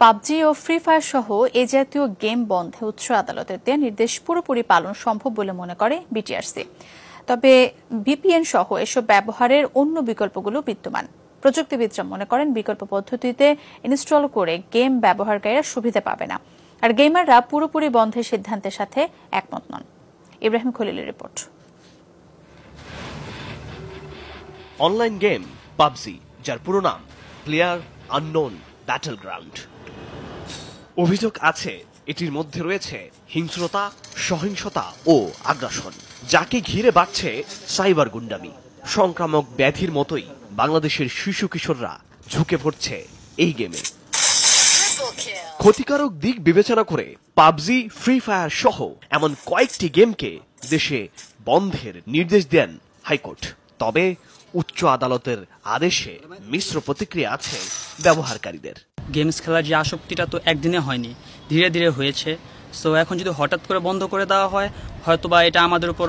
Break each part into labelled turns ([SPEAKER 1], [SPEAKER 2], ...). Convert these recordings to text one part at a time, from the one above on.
[SPEAKER 1] PUBG ও free fire সহ এ জাতীয় game বন্ধে উচ্চ আদালতের দেয়া নির্দেশ পুরোপুরি পালন সম্ভব বলে মনে করে বিটিআরসি। তবে ভিপিএন সহ এসব ব্যবহারের অন্য বিকল্পগুলো বিদ্যমান। প্রযুক্তিবিদরা মনে করেন বিকল্প পদ্ধতিতে ইনস্টল করে গেম ব্যবহারকারীরা সুবিধা পাবে না, আর গেমাররা পুরোপুরি বন্ধের সিদ্ধান্তের সাথে একমত নন। ইব্রাহিম খলিলের রিপোর্ট।
[SPEAKER 2] অনলাইন গেম পাবজি, যার পুরো নাম প্লেয়ার আননোন ব্যাটলগ্রাউন্ড। অভিযোগ আছে এটির মধ্যে রয়েছে হিংস্রতা, সহিংসতা ও আগ্রাসন, যাকে ঘিরে বাড়ছে সাইবার গুন্ডামি। সংক্রামক ব্যাধির মতোই বাংলাদেশের শিশু কিশোররা ঝুঁকে পড়ছে এই গেমে। ক্ষতিকারক দিক বিবেচনা করে পাবজি, ফ্রি ফায়ার সহ এমন কয়েকটি গেমকে দেশে বন্ধের নির্দেশ দেন হাইকোর্ট। তবে উচ্চ আদালতের আদেশে মিশ্র প্রতিক্রিয়া আছে ব্যবহারকারীদের।
[SPEAKER 3] গেমস খেলার যে আসক্তিটা তো একদিনে হয়নি, ধীরে ধীরে হয়েছে। সো এখন যদি হঠাৎ করে বন্ধ করে দেওয়া হয়, হয়তোবা এটা আমাদের উপর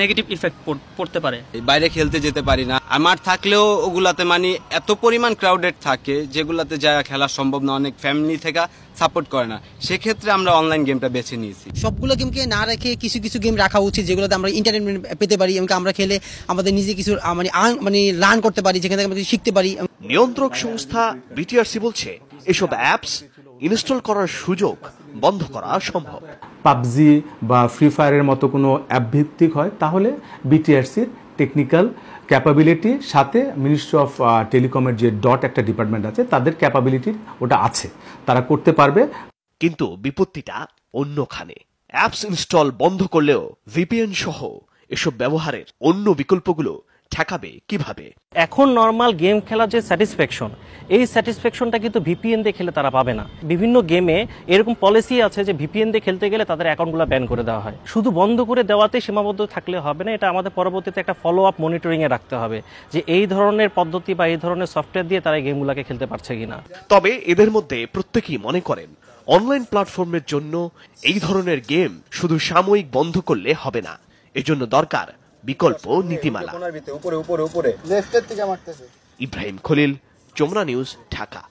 [SPEAKER 3] নেগেটিভ ইফেক্ট পড়তে পারে।
[SPEAKER 4] বাইরে খেলতে যেতে পারি না, আমার থাকলেও ওগুলাতে মানে এত পরিমাণ ক্রাউডেড থাকে যেগুলাতে যা খেলা সম্ভব না, অনেক ফ্যামিলি থেকে সাপোর্ট করে না। সেক্ষেত্রে আমরা অনলাইন গেমটা বেছে নিয়েছি।
[SPEAKER 5] সবগুলো গেমকে না রেখে কিছু কিছু গেম রাখা উচিত, যেগুলোতে আমরা এন্টারটেনমেন্ট পেতে পারি এবং আমরা খেলে আমাদের নিজে কিছু মানে লার্ন করতে পারি, যেখান থেকে আমরা শিখতে পারি।
[SPEAKER 2] নিয়ন্ত্রক সংস্থা বিটিআরসি বলছে এসব অ্যাপস ইনস্টল করার সুযোগ বন্ধ করা সম্ভব।
[SPEAKER 6] পাবজি বা ফ্রি ফায়ারের মতো কোনো অ্যাপ ভিত্তিক হয় তাহলে বিটিআরসির টেকনিক্যাল ক্যাপাবিলিটির সাথে মিনিস্ট্রি অফ টেলিকমের যে একটা ডিপার্টমেন্ট আছে তাদের ক্যাপাবিলিটির ওটা আছে, তারা করতে পারবে।
[SPEAKER 2] কিন্তু বিপত্তিটা অন্যখানে। অ্যাপস ইনস্টল বন্ধ করলেও ভিপিএন সহ এসব ব্যবহারের অন্য বিকল্পগুলো ঠেকাবে কিভাবে?
[SPEAKER 7] এখন নর্মাল গেম খেলার যে স্যাটিসফ্যাকশন, এই স্যাটিসফ্যাকশনটা কিন্তু ভিপিএন দিয়ে খেলে তারা পাবে না। বিভিন্ন গেমে এরকম পলিসি আছে যে ভিপিএন দিয়ে খেলতে গেলে তাদের অ্যাকাউন্টগুলো ব্যান করে দেওয়া হয়। শুধু বন্ধ করে দেওয়াতে সীমাবদ্ধ থাকলে হবে না, এটা আমাদের পরবর্তীতে একটা ফলো আপ মনিটরিংয়ে রাখতে হবে যে এই ধরনের পদ্ধতি বা এই ধরনের সফটওয়্যার দিয়ে তারা গেমগুলোকে খেলতে পারছে কিনা।
[SPEAKER 2] তবে এদের মধ্যে প্রত্যেকেই মনে করেন অনলাইন প্ল্যাটফর্মের জন্য এই ধরনের গেম শুধু সাময়িক বন্ধ করলে হবে না, এজন্য দরকার বিকল্প নীতিমালা। ইব্রাহিম খলিল, যমুনা নিউজ, ঢাকা।